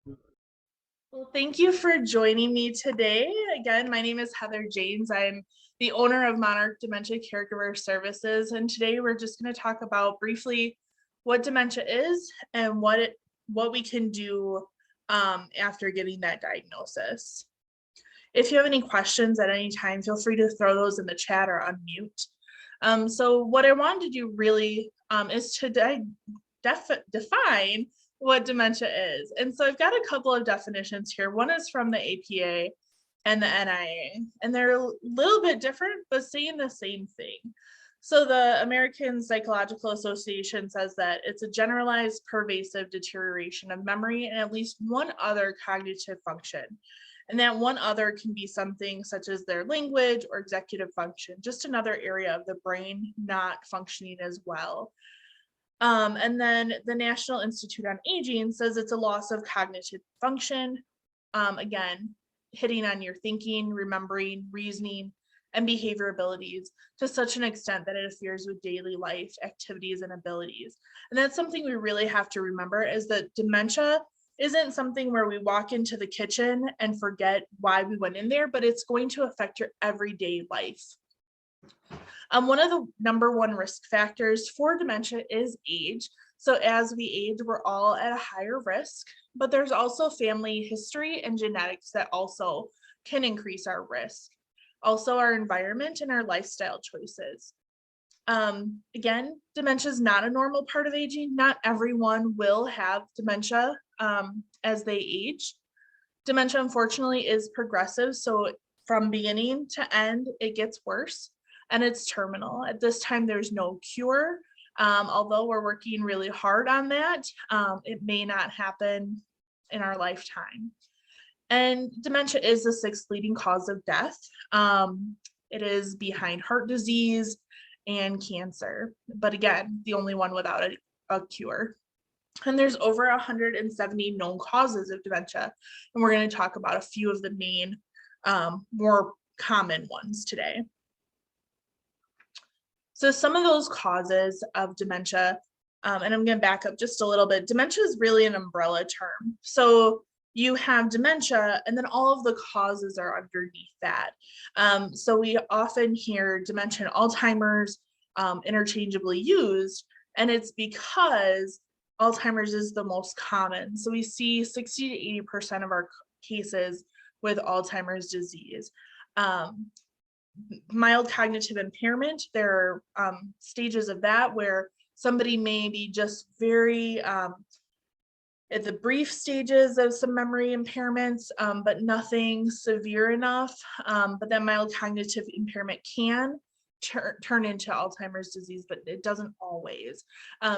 Well, thank you for joining me today. Again, my name is Heather James. I'm the owner of Monarch Dementia Caregiver Services, and today we're just going to talk about briefly what dementia is and what we can do after getting that diagnosis. If you have any questions at any time, feel free to throw those in the chat or unmute. So what I wanted to do really is to define what dementia is. And so I've got a couple of definitions here. One is from the APA and the NIA, and they're a little bit different, but saying the same thing. So the American Psychological Association says that it's a generalized pervasive deterioration of memory and at least one other cognitive function. And that one other can be something such as their language or executive function, just another area of the brain not functioning as well. And then the National Institute on Aging says it's a loss of cognitive function. Again, hitting on your thinking, remembering, reasoning, and behavior abilities to such an extent that it interferes with daily life activities and abilities. And that's something we really have to remember, is that dementia isn't something where we walk into the kitchen and forget why we went in there, but it's going to affect your everyday life. One of the number one risk factors for dementia is age. So as we age, we're all at a higher risk, but there's also family history and genetics that also can increase our risk. Also our environment and our lifestyle choices. Again, dementia is not a normal part of aging. Not everyone will have dementia as they age. Dementia, unfortunately, is progressive. So from beginning to end, it gets worse. And it's terminal. At this time, there's no cure. Although we're working really hard on that, it may not happen in our lifetime. And dementia is the sixth leading cause of death. It is behind heart disease and cancer, but again, the only one without a cure. And there's over 170 known causes of dementia. And we're going to talk about a few of the main, more common ones today. So some of those causes of dementia, and I'm going to back up just a little bit. Dementia is really an umbrella term. So you have dementia, and then all of the causes are underneath that. So we often hear dementia and Alzheimer's interchangeably used, and it's because Alzheimer's is the most common. So we see 60 to 80% of our cases with Alzheimer's disease. Mild cognitive impairment, there are stages of that where somebody may be just very at the brief stages of some memory impairments, but nothing severe enough. But that mild cognitive impairment can turn into Alzheimer's disease, but it doesn't always.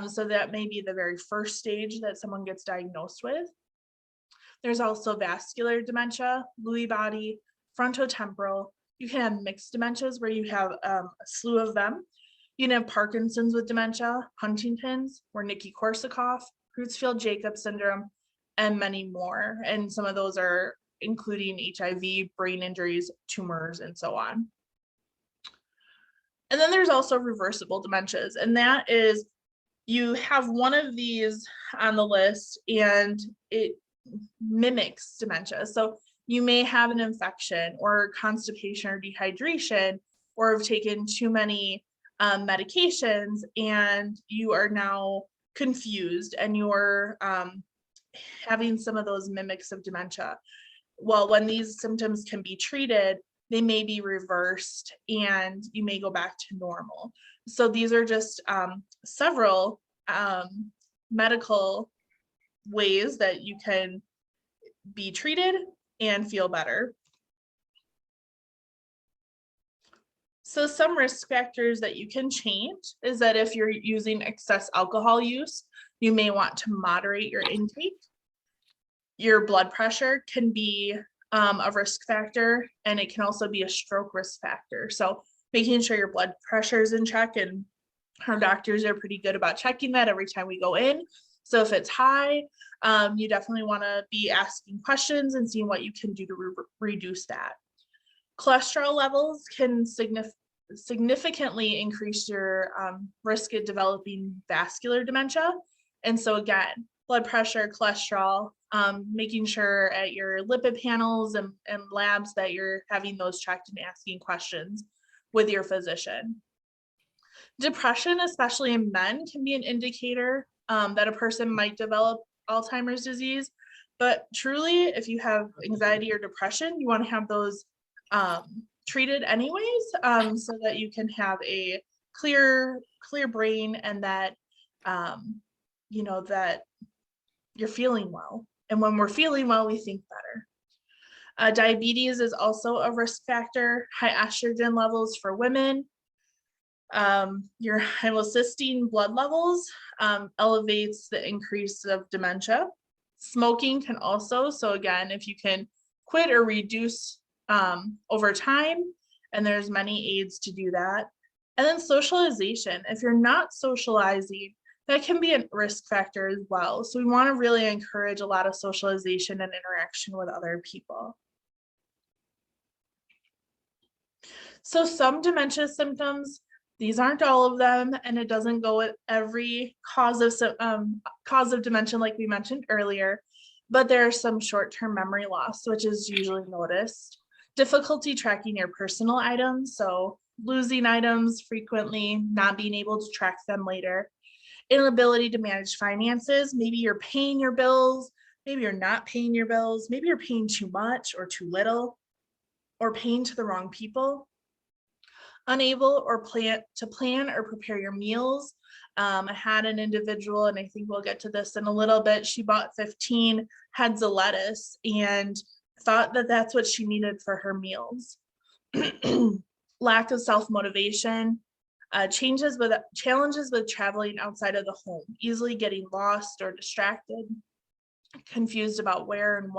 So that may be the very first stage that someone gets diagnosed with. There's also vascular dementia, Lewy body, frontotemporal. You can have mixed dementias where you have a slew of them. You can have Parkinson's with dementia, Huntington's, Wernicke-Korsakoff, Creutzfeldt-Jakob syndrome, and many more. And some of those are including HIV, brain injuries, tumors, and so on. And then there's also reversible dementias, and that is you have one of these on the list and it mimics dementia. So you may have an infection or constipation or dehydration, or have taken too many medications, and you are now confused and you're having some of those mimics of dementia. Well, when these symptoms can be treated, they may be reversed and you may go back to normal. So these are just several medical ways that you can be treated and feel better. So some risk factors that you can change is that if you're using excess alcohol use, you may want to moderate your intake. Your blood pressure can be a risk factor, and it can also be a stroke risk factor. So making sure your blood pressure is in check, and our doctors are pretty good about checking that every time we go in. So if it's high, you definitely want to be asking questions and seeing what you can do to reduce that. Cholesterol levels can significantly increase your risk of developing vascular dementia. And so again, blood pressure, cholesterol, making sure at your lipid panels and labs that you're having those checked and asking questions with your physician. Depression, especially in men, can be an indicator that a person might develop Alzheimer's disease. But truly, if you have anxiety or depression, you want to have those treated anyways, so that you can have a clear brain and that that you're feeling well. And when we're feeling well, we think better. Diabetes is also a risk factor. High estrogen levels for women. Your homocysteine blood levels elevates the increase of dementia. Smoking can also, so again, if you can quit or reduce over time, and there's many aids to do that. And then socialization, if you're not socializing, that can be a risk factor as well. So we want to really encourage a lot of socialization and interaction with other people. So some dementia symptoms, these aren't all of them, and it doesn't go with every cause of dementia like we mentioned earlier, but there are some short-term memory loss, which is usually noticed. Difficulty tracking your personal items, so losing items frequently, not being able to track them later. Inability to manage finances, maybe you're paying your bills, maybe you're not paying your bills, maybe you're paying too much or too little, or paying to the wrong people. Unable or plan or prepare your meals. I had an individual, and I think we'll get to this in a little bit, she bought 15 heads of lettuce and thought that that's what she needed for her meals. Lack of self-motivation. Challenges with traveling outside of the home, easily getting lost or distracted, confused about where and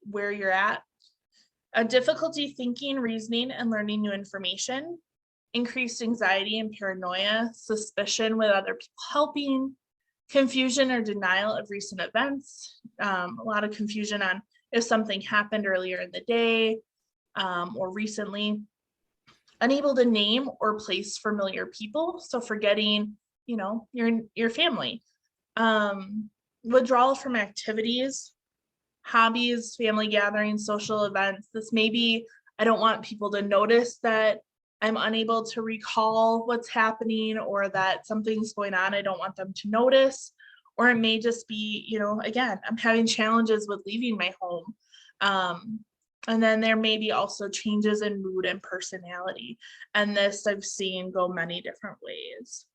where you're at. A difficulty thinking, reasoning, and learning new information. Increased anxiety and paranoia, suspicion with other people helping, confusion or denial of recent events. A lot of confusion on if something happened earlier in the day or recently. Unable to name or place familiar people, so forgetting, your family. Withdrawal from activities, hobbies, family gatherings, social events. This may be, I don't want people to notice that I'm unable to recall what's happening or that something's going on. I don't want them to notice. Or it may just be, again, I'm having challenges with leaving my home. And then there may be also changes in mood and personality. And this I've seen go many different ways.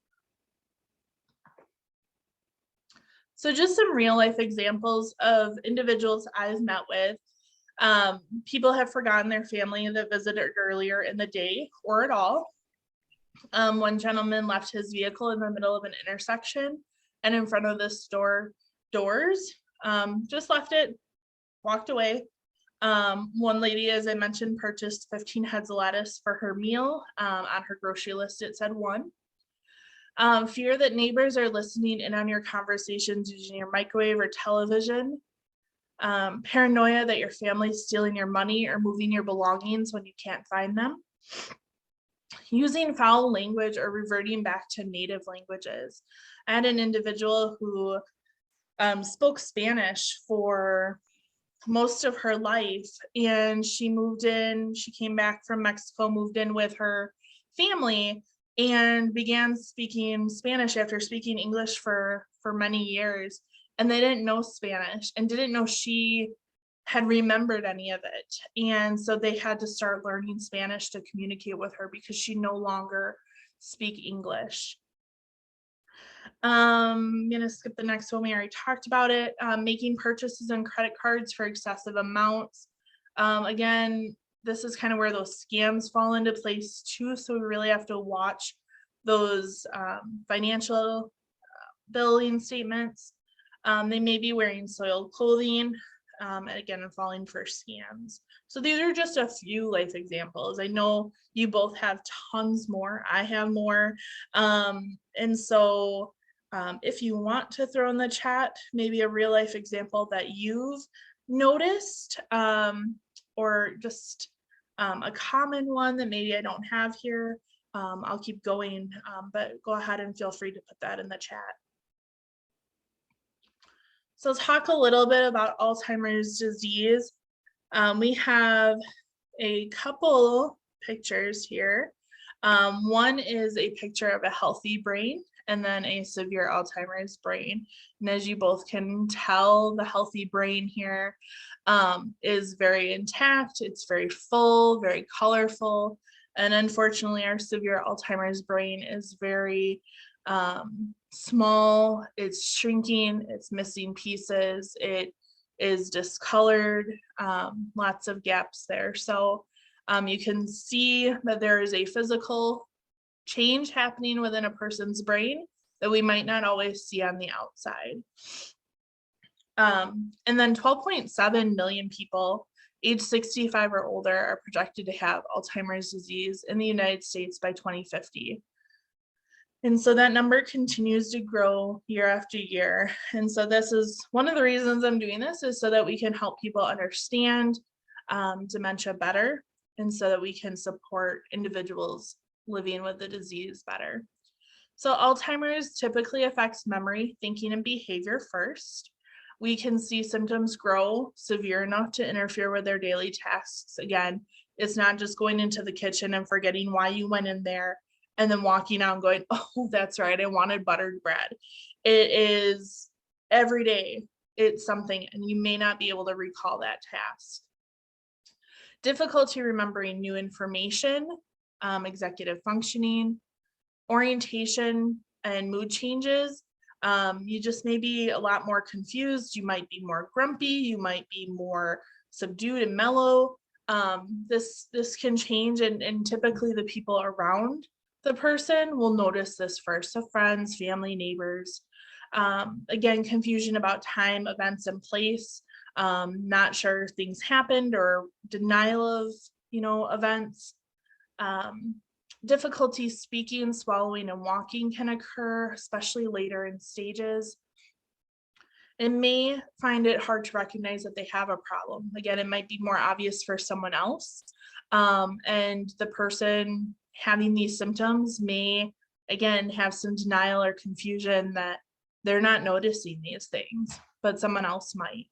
So just some real life examples of individuals I've met with. People have forgotten their family that visited earlier in the day or at all. One gentleman left his vehicle in the middle of an intersection and in front of the store doors, just left it, walked away. One lady, as I mentioned, purchased 15 heads of lettuce for her meal. On her grocery list, it said 1. Fear that neighbors are listening in on your conversations using your microwave or television. Paranoia that your family's stealing your money or moving your belongings when you can't find them. Using foul language or reverting back to native languages. I had an individual who spoke Spanish for most of her life, and she came back from Mexico, moved in with her family, and began speaking Spanish after speaking English for many years. And they didn't know Spanish and didn't know she had remembered any of it. And so they had to start learning Spanish to communicate with her because she no longer speak English. I'm gonna skip the next one. We already talked about it. Making purchases on credit cards for excessive amounts. Again, this is kind of where those scams fall into place too. So we really have to watch those financial billing statements. They may be wearing soiled clothing, and again, falling for scams. So these are just a few life examples. I know you both have tons more. I have more. And so if you want to throw in the chat, maybe a real life example that you've noticed, or just a common one that maybe I don't have here, I'll keep going, but go ahead and feel free to put that in the chat. So talk a little bit about Alzheimer's disease. We have a couple pictures here. One is a picture of a healthy brain and then a severe Alzheimer's brain. And as you both can tell, the healthy brain here is very intact. It's very full, very colorful. And unfortunately, our severe Alzheimer's brain is very small, it's shrinking, it's missing pieces, it is discolored, lots of gaps there. So you can see that there is a physical change happening within a person's brain that we might not always see on the outside. And then 12.7 million people age 65 or older are projected to have Alzheimer's disease in the United States by 2050. And so that number continues to grow year after year. And so this is one of the reasons I'm doing this, is so that we can help people understand dementia better, and so that we can support individuals living with the disease better. So Alzheimer's typically affects memory, thinking, and behavior first. We can see symptoms grow severe enough to interfere with their daily tasks. Again, it's not just going into the kitchen and forgetting why you went in there and then walking out and going, oh, that's right, I wanted buttered bread. It is every day, it's something, and you may not be able to recall that task. Difficulty remembering new information, executive functioning, orientation, and mood changes. You just may be a lot more confused. You might be more grumpy. You might be more subdued and mellow. This can change, and typically the people around the person will notice this first, so friends, family, neighbors. Again, confusion about time, events, and place. Not sure things happened, or denial of events. Difficulty speaking, swallowing, and walking can occur, especially later in stages. And may find it hard to recognize that they have a problem. Again, it might be more obvious for someone else, and the person having these symptoms may, again, have some denial or confusion that they're not noticing these things, but someone else might.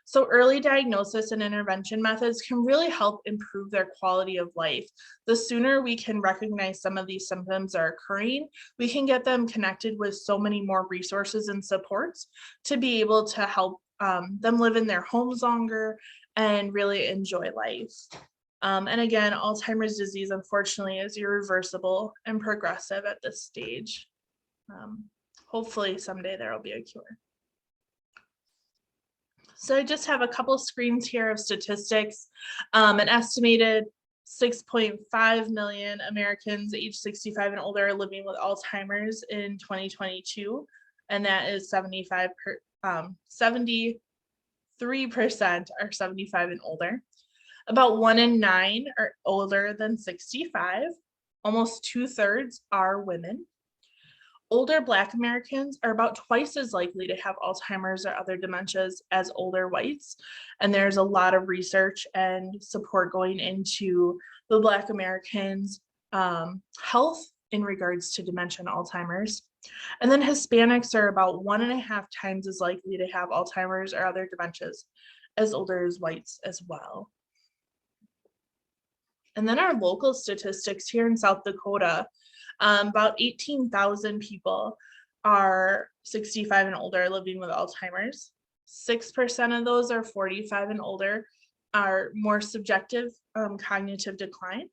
So early diagnosis and intervention methods can really help improve their quality of life. The sooner we can recognize some of these symptoms are occurring, we can get them connected with so many more resources and supports to be able to help them live in their homes longer and really enjoy life. And again, Alzheimer's disease, unfortunately, is irreversible and progressive at this stage. Hopefully someday there will be a cure. So I just have a couple screens here of statistics. An estimated 6.5 million Americans age 65 and older are living with Alzheimer's in 2022, and that is 73% are 75 and older. About 1 in 9 are older than 65. Almost 2/3 are women. Older Black Americans are about twice as likely to have Alzheimer's or other dementias as older whites. And there's a lot of research and support going into the Black Americans' health in regards to dementia and Alzheimer's. And then Hispanics are about 1.5 times as likely to have Alzheimer's or other dementias as older as whites as well. And then our local statistics here in South Dakota, about 18,000 people are 65 and older living with Alzheimer's. 6% of those are 45 and older, are more subjective cognitive decline.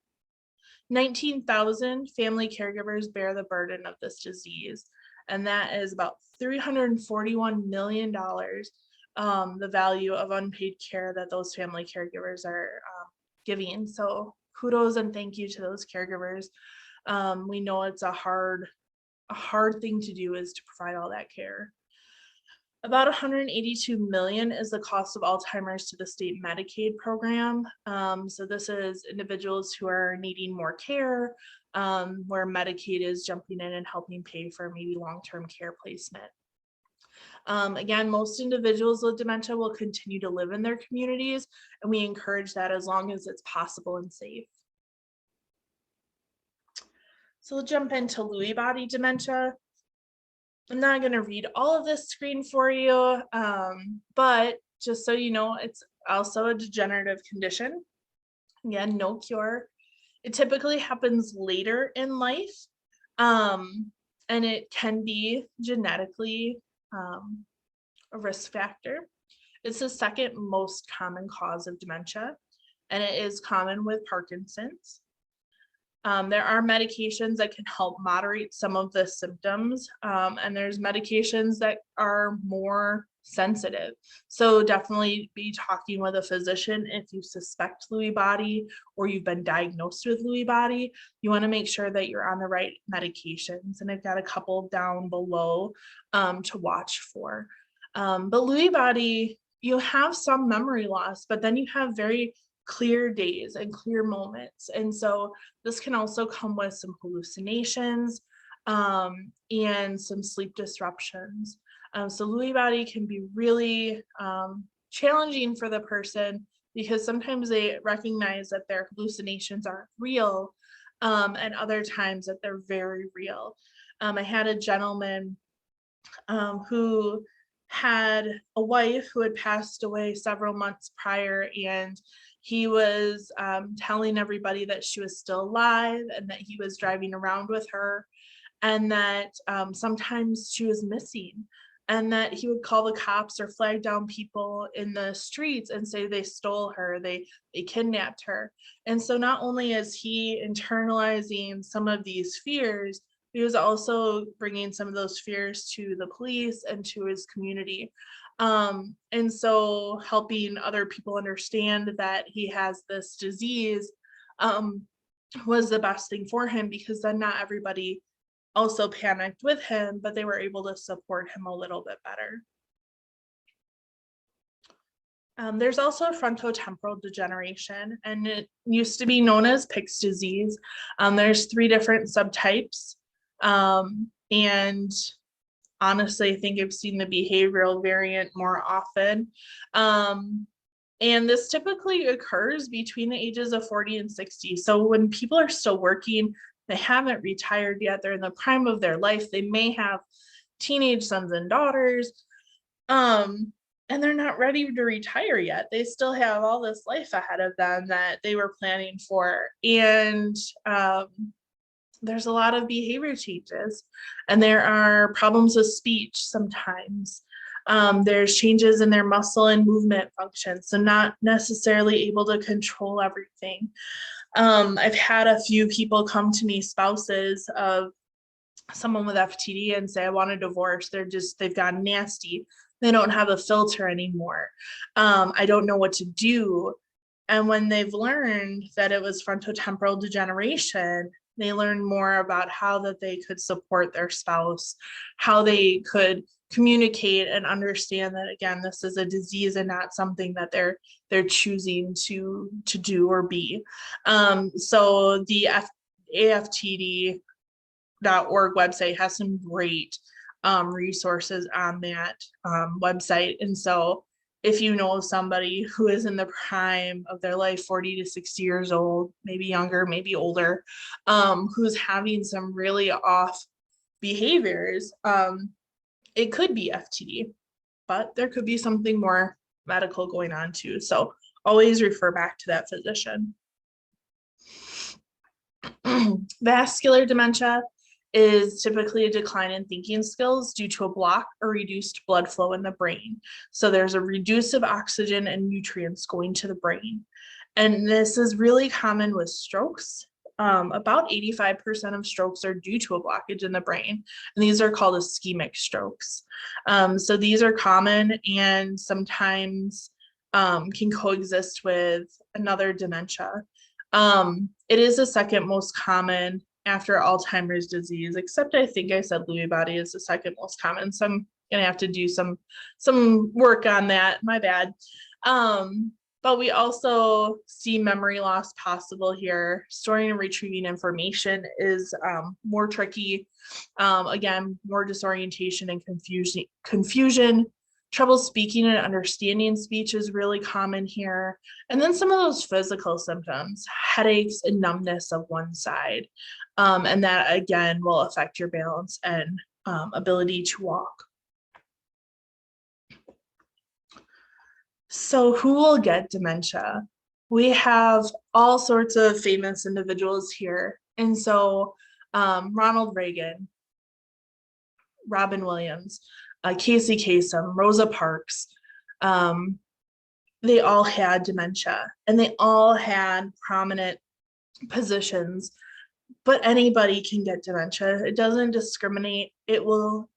19,000 family caregivers bear the burden of this disease, and that is about $341 million, the value of unpaid care that those family caregivers are giving. So kudos and thank you to those caregivers. We know it's a hard thing to do, is to provide all that care. About $182 million is the cost of Alzheimer's to the state Medicaid program. So this is individuals who are needing more care, where Medicaid is jumping in and helping pay for maybe long-term care placement. Again, most individuals with dementia will continue to live in their communities, and we encourage that as long as it's possible and safe. So we'll jump into Lewy body dementia. I'm not going to read all of this screen for you, but just so you know, it's also a degenerative condition. Again, no cure. It typically happens later in life, and it can be genetically a risk factor. It's the second most common cause of dementia, and it is common with Parkinson's. There are medications that can help moderate some of the symptoms, and there's medications that are more sensitive. So definitely be talking with a physician if you suspect Lewy body or you've been diagnosed with Lewy body. You want to make sure that you're on the right medications, and I've got a couple down below to watch for. But Lewy body, you have some memory loss, but then you have very clear days and clear moments. And so this can also come with some hallucinations and some sleep disruptions. So Lewy body can be really challenging for the person because sometimes they recognize that their hallucinations aren't real, and other times that they're very real. I had a gentleman who had a wife who had passed away several months prior, and he was telling everybody that she was still alive and that he was driving around with her, and that sometimes she was missing, and that he would call the cops or flag down people in the streets and say they stole her, they kidnapped her. And so not only is he internalizing some of these fears, he was also bringing some of those fears to the police and to his community. And so helping other people understand that he has this disease was the best thing for him, because then not everybody also panicked with him, but they were able to support him a little bit better. There's also frontotemporal degeneration, and it used to be known as Pick's disease. There's 3 different subtypes. And honestly, I think I've seen the behavioral variant more often. And this typically occurs between the ages of 40 and 60. So when people are still working, they haven't retired yet, they're in the prime of their life, they may have teenage sons and daughters, and they're not ready to retire yet. They still have all this life ahead of them that they were planning for. And there's a lot of behavior changes, and there are problems with speech sometimes. There's changes in their muscle and movement function, so not necessarily able to control everything. I've had a few people come to me, spouses of someone with FTD, and say, I want a divorce. They've gotten nasty. They don't have a filter anymore. I don't know what to do. And when they've learned that it was frontotemporal degeneration, they learn more about how that they could support their spouse, how they could communicate and understand that, again, this is a disease and not something that they're choosing to do or be. So the AFTD.org website has some great resources on that website. And so if you know somebody who is in the prime of their life, 40 to 60 years old, maybe younger, maybe older, who's having some really off behaviors, it could be FTD, but there could be something more medical going on too. So always refer back to that physician. Vascular dementia is typically a decline in thinking skills due to a block or reduced blood flow in the brain. So there's a reduce of oxygen and nutrients going to the brain. And this is really common with strokes. About 85% of strokes are due to a blockage in the brain, and these are called ischemic strokes. So these are common and sometimes can coexist with another dementia. It is the second most common after Alzheimer's disease, except I think I said Lewy body is the second most common. So I'm gonna have to do some work on that, my bad. But we also see memory loss possible here. Storing and retrieving information is more tricky. Again, more disorientation and confusion. Trouble speaking and understanding speech is really common here. And then some of those physical symptoms, headaches and numbness of one side. And that, again, will affect your balance and ability to walk. So who will get dementia? We have all sorts of famous individuals here. And so Ronald Reagan, Robin Williams, Casey Kasem, Rosa Parks, they all had dementia and they all had prominent positions, but anybody can get dementia. It doesn't discriminate. It will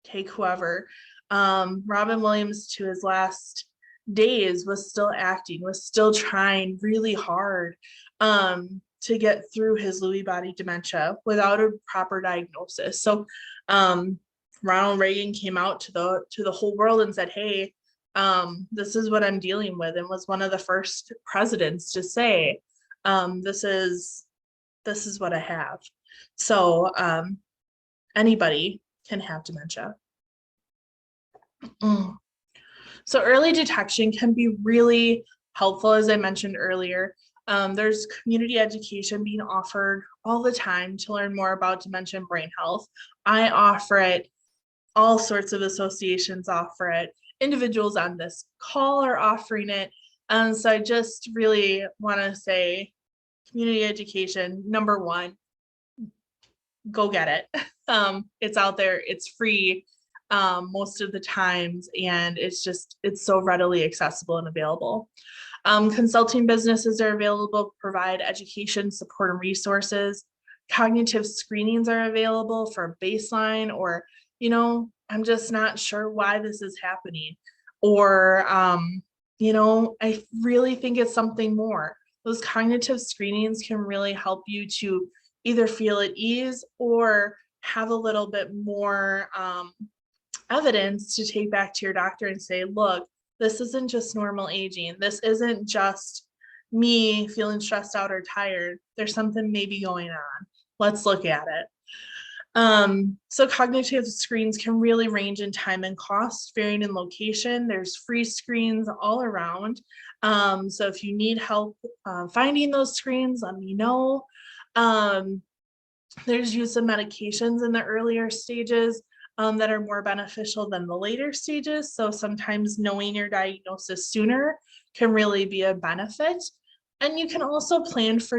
take whoever. Robin Williams, to his last days, was still acting, was still trying really hard to get through his Lewy body dementia without a proper diagnosis. So Ronald Reagan came out to the whole world and said, hey, this is what I'm dealing with, and was one of the first presidents to say, this is what I have. So anybody can have dementia. So early detection can be really helpful, as I mentioned earlier. There's community education being offered all the time to learn more about dementia and brain health. I offer it. All sorts of associations offer it. Individuals on this call are offering it. So I just really want to say community education, number one, go get it. It's out there, it's free most of the times, and it's so readily accessible and available. Consulting businesses are available to provide education, support, and resources. Cognitive screenings are available for baseline, or, I'm just not sure why this is happening. Or, I really think it's something more. Those cognitive screenings can really help you to either feel at ease or have a little bit more evidence to take back to your doctor and say, look, this isn't just normal aging. This isn't just me feeling stressed out or tired. There's something maybe going on. Let's look at it. So cognitive screens can really range in time and cost, varying in location. There's free screens all around. So if you need help finding those screens, let me know. There's use of medications in the earlier stages that are more beneficial than the later stages. So sometimes knowing your diagnosis sooner can really be a benefit. And you can also plan for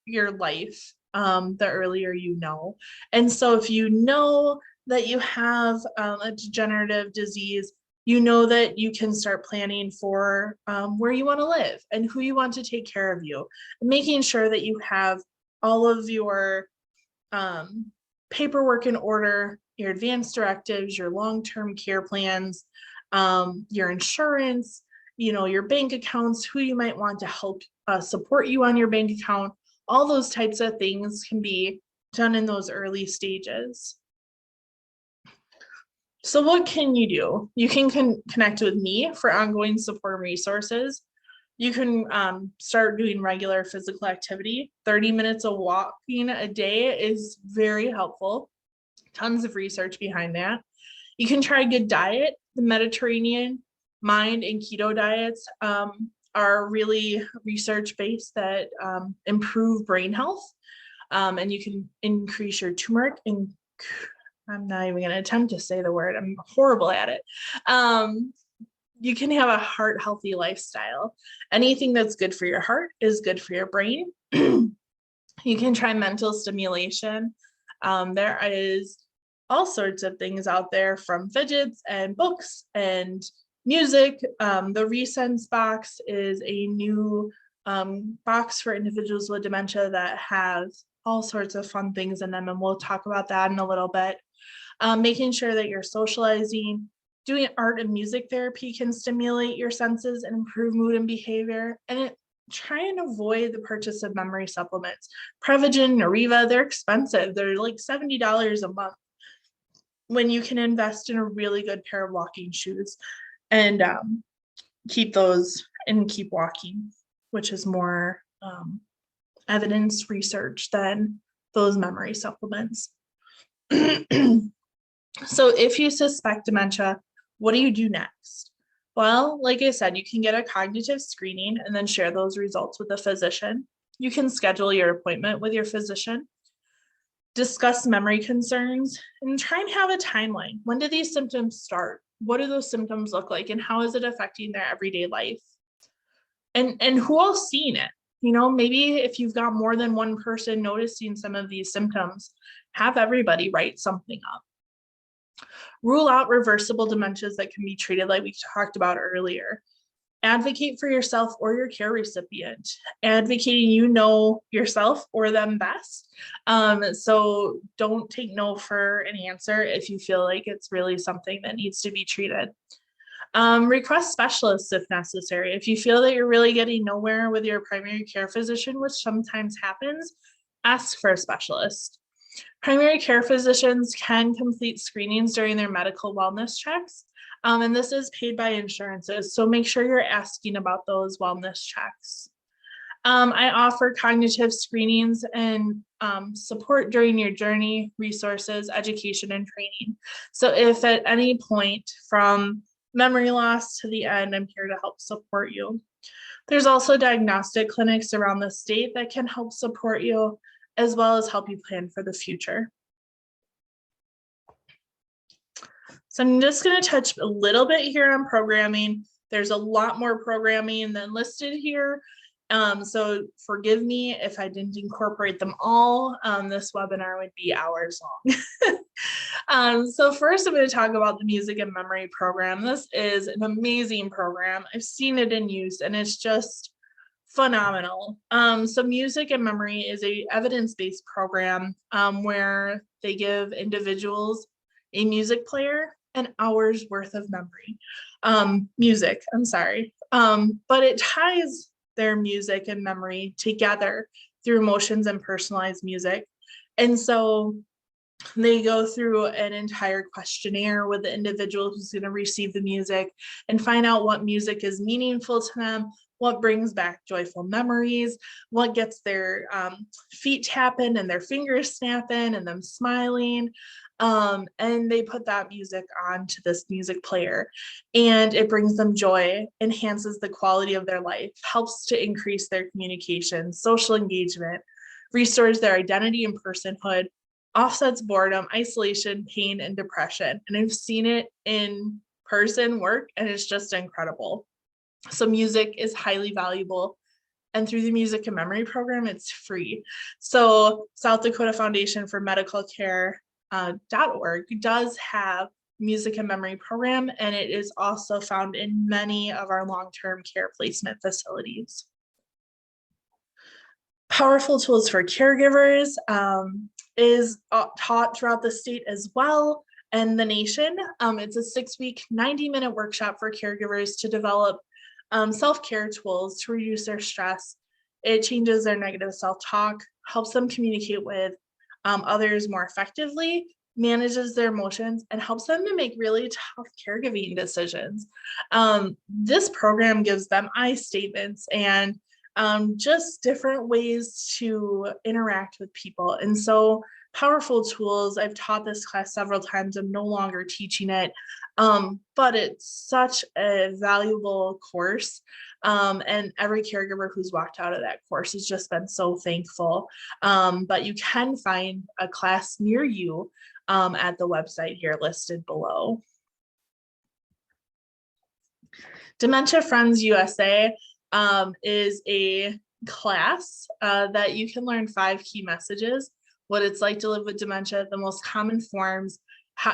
your life the earlier you know. And so if you know that you have a degenerative disease, you know that you can start planning for where you want to live and who you want to take care of you, and making sure that you have all of your paperwork in order, your advance directives, your long-term care plans, your insurance, your bank accounts, who you might want to help support you on your bank account. All those types of things can be done in those early stages. So what can you do? You can connect with me for ongoing support and resources. You can start doing regular physical activity. 30 minutes of walking a day is very helpful. Tons of research behind that. You can try a good diet. The Mediterranean, MIND, and keto diets are really research-based that improve brain health. And you can increase your turmeric, and I'm not even going to attempt to say the word. I'm horrible at it. You can have a heart-healthy lifestyle. Anything that's good for your heart is good for your brain. You can try mental stimulation. There is all sorts of things out there, from fidgets and books and music. The Resense box is a new box for individuals with dementia that has all sorts of fun things in them, and we'll talk about that in a little bit. Making sure that you're socializing. Doing art and music therapy can stimulate your senses and improve mood and behavior. And try and avoid the purchase of memory supplements. Prevagen, Nariva, they're expensive. They're like $70 a month, when you can invest in a really good pair of walking shoes and keep those and keep walking, which is more evidence research than those memory supplements. So if you suspect dementia, what do you do next? Well, like I said, you can get a cognitive screening and then share those results with a physician. You can schedule your appointment with your physician. Discuss memory concerns and try and have a timeline. When do these symptoms start? What do those symptoms look like, and how is it affecting their everyday life? And who else seeing it? You know, maybe if you've got more than one person noticing some of these symptoms, have everybody write something up. Rule out reversible dementias that can be treated like we talked about earlier. Advocate for yourself or your care recipient. Advocating, you know yourself or them best. So don't take no for an answer if you feel like it's really something that needs to be treated. Request specialists if necessary. If you feel that you're really getting nowhere with your primary care physician, which sometimes happens, ask for a specialist. Primary care physicians can complete screenings during their medical wellness checks, and this is paid by insurances, so make sure you're asking about those wellness checks. I offer cognitive screenings and support during your journey, resources, education, and training. So if at any point from memory loss to the end, I'm here to help support you. There's also diagnostic clinics around the state that can help support you, as well as help you plan for the future. So I'm just going to touch a little bit here on programming. There's a lot more programming than listed here. So forgive me if I didn't incorporate them all. This webinar would be hours long. So first I'm going to talk about the Music and Memory program. This is an amazing program. I've seen it in use and it's just phenomenal. So Music and Memory is a evidence-based program where they give individuals a music player an hour's worth of memory. Music, I'm sorry. But it ties their music and memory together through emotions and personalized music. And so they go through an entire questionnaire with the individual who's going to receive the music and find out what music is meaningful to them, what brings back joyful memories, what gets their feet tapping and their fingers snapping and them smiling. And they put that music onto this music player and it brings them joy, enhances the quality of their life, helps to increase their communication, social engagement, restores their identity and personhood, offsets boredom, isolation, pain, and depression. And I've seen it in person work and it's just incredible. So music is highly valuable. And through the Music and Memory program, it's free. So South Dakota Foundation for Medical Care .org does have Music and Memory program, and it is also found in many of our long-term care placement facilities. Powerful Tools for Caregivers is taught throughout the state as well and the nation. It's a 6-week, 90-minute workshop for caregivers to develop self-care tools to reduce their stress. It changes their negative self-talk, helps them communicate with others more effectively, manages their emotions, and helps them to make really tough caregiving decisions. This program gives them I statements and just different ways to interact with people. And so Powerful Tools, I've taught this class several times. I'm no longer teaching it, but it's such a valuable course. And every caregiver who's walked out of that course has just been so thankful. But you can find a class near you at the website here listed below. Dementia Friends USA is a class that you can learn 5 key messages: what it's like to live with dementia, the most common forms,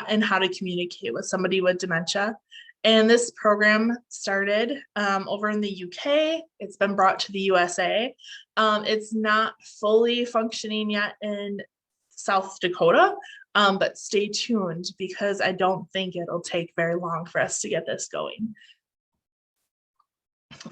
and how to communicate with somebody with dementia. And this program started over in the UK. It's been brought to the USA. It's not fully functioning yet in South Dakota, but stay tuned because I don't think it'll take very long for us to get this going.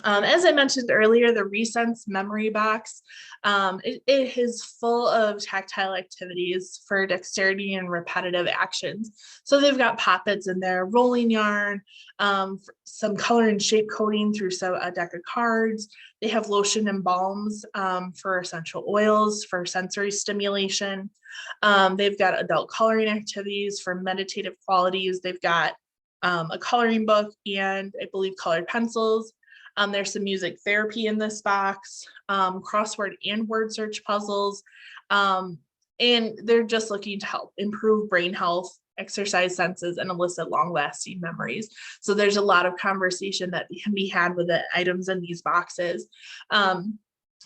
As I mentioned earlier, the Resense memory box, it is full of tactile activities for dexterity and repetitive actions. So they've got poppets in there, rolling yarn, some color and shape coding through a deck of cards. They have lotion and balms for essential oils, for sensory stimulation. They've got adult coloring activities for meditative qualities. They've got a coloring book and I believe colored pencils. There's some music therapy in this box, crossword and word search puzzles, And they're just looking to help improve brain health, exercise senses, and elicit long-lasting memories. So there's a lot of conversation that can be had with the items in these boxes.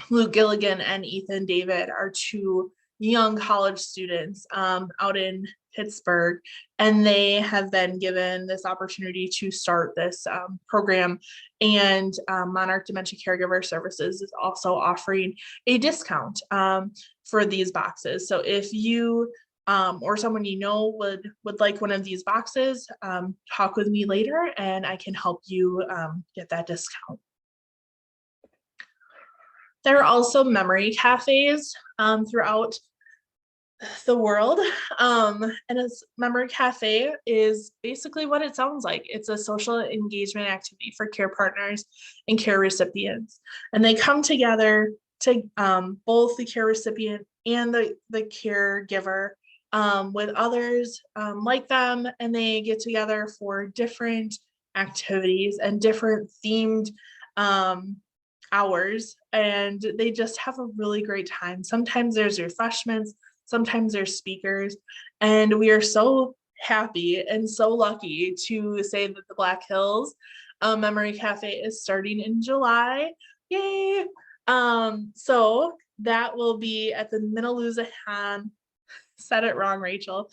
Luke Gilligan and Ethan David are two young college students out in Pittsburgh, and they have been given this opportunity to start this program. And Monarch Dementia Caregiver Services is also offering a discount for these boxes. So if you or someone you know would like one of these boxes, talk with me later and I can help you get that discount. There are also memory cafes throughout the world. And a memory cafe is basically what it sounds like. It's a social engagement activity for care partners and care recipients. And they come together to both the care recipient and the caregiver with others like them, and they get together for different activities and different themed hours, and they just have a really great time. Sometimes there's refreshments, sometimes there's speakers, and we are so happy and so lucky to say that the Black Hills Memory Cafe is starting in July. Yay! So that will be at the Minaloosahan, said it wrong, Rachel,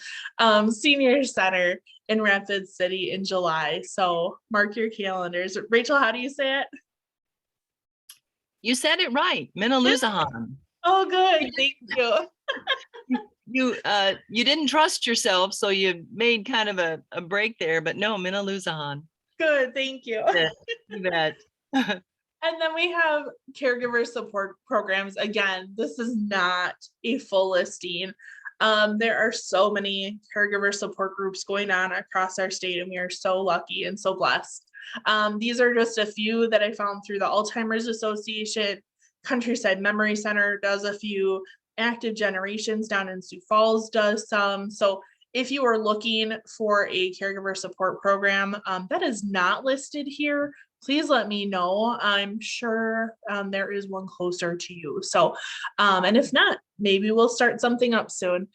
Senior Center in Rapid City in July. So mark your calendars. Rachel, how do you say it? You said it right, Minaloosahan. Oh, good. Thank you. You didn't trust yourself, so you made kind of a break there, but no, Minaloosahan. Good, thank you. You bet. And then we have caregiver support programs. Again, this is not a full listing. There are so many caregiver support groups going on across our state, and we are so lucky and so blessed. These are just a few that I found through the Alzheimer's Association. Countryside Memory Center does a few. Active Generations down in Sioux Falls does some. So if you are looking for a caregiver support program that is not listed here, please let me know. I'm sure there is one closer to you. So, and if not, maybe we'll start something up soon.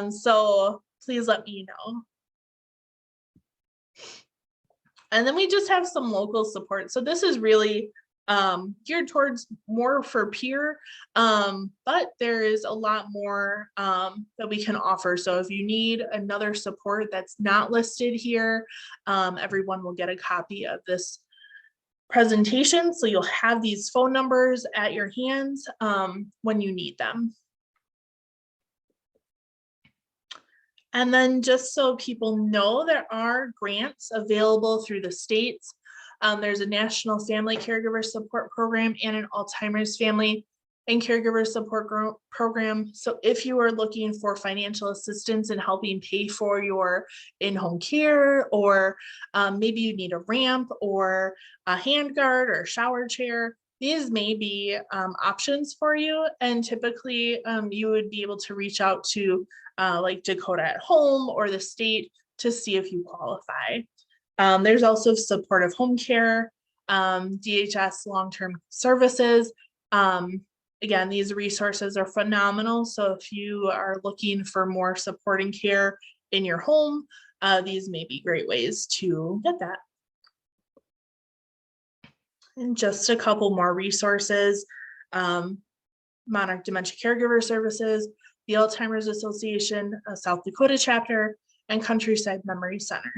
So please let me know. And then we just have some local support. So this is really geared towards more for peer, but there is a lot more that we can offer. So if you need another support that's not listed here, everyone will get a copy of this presentation. So you'll have these phone numbers at your hands when you need them. And then just so people know, there are grants available through the states. There's a National Family Caregiver Support Program and an Alzheimer's Family and Caregiver Support Program. So if you are looking for financial assistance in helping pay for your in-home care, or maybe you need a ramp or a handguard or a shower chair, these may be options for you. And typically you would be able to reach out to like Dakota at Home or the state to see if you qualify. There's also supportive home care, DHS long-term services. Again, these resources are phenomenal. So if you are looking for more supporting care in your home, these may be great ways to get that. And just a couple more resources. Monarch Dementia Caregiver Services, the Alzheimer's Association, South Dakota chapter, and Countryside Memory Center.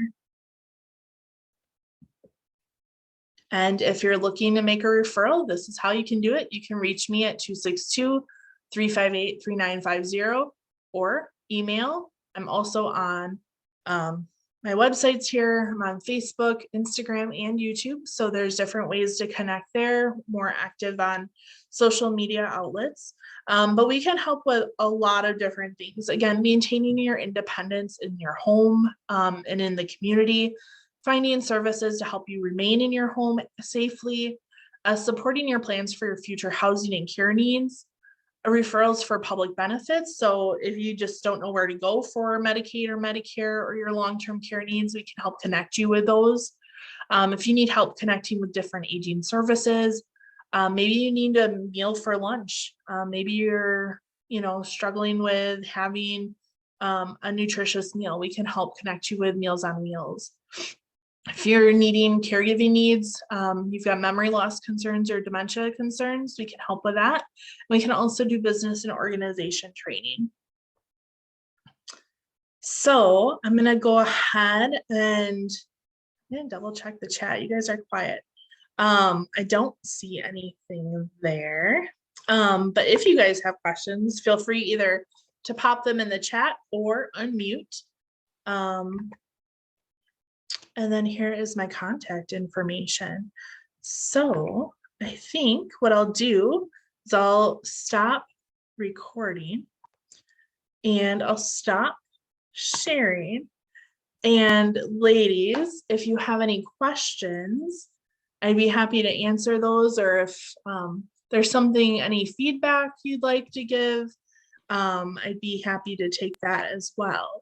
And if you're looking to make a referral, this is how you can do it. You can reach me at 262-358-3950 or email. I'm also on my websites here. I'm on Facebook, Instagram, and YouTube. So there's different ways to connect there, more active on social media outlets. But we can help with a lot of different things. Again, maintaining your independence in your home and in the community, finding services to help you remain in your home safely, supporting your plans for your future housing and care needs, referrals for public benefits. So if you just don't know where to go for Medicaid or Medicare or your long-term care needs, we can help connect you with those. If you need help connecting with different aging services, maybe you need a meal for lunch. Maybe you're struggling with having a nutritious meal, we can help connect you with Meals on Wheels. If you're needing caregiving needs, you've got memory loss concerns or dementia concerns, we can help with that. We can also do business and organization training. So I'm going to go ahead and double check the chat. You guys are quiet. I don't see anything there. But if you guys have questions, feel free either to pop them in the chat or unmute. And then here is my contact information. So I think what I'll do is I'll stop recording and I'll stop sharing. And ladies, if you have any questions, I'd be happy to answer those, or if there's any feedback you'd like to give, I'd be happy to take that as well.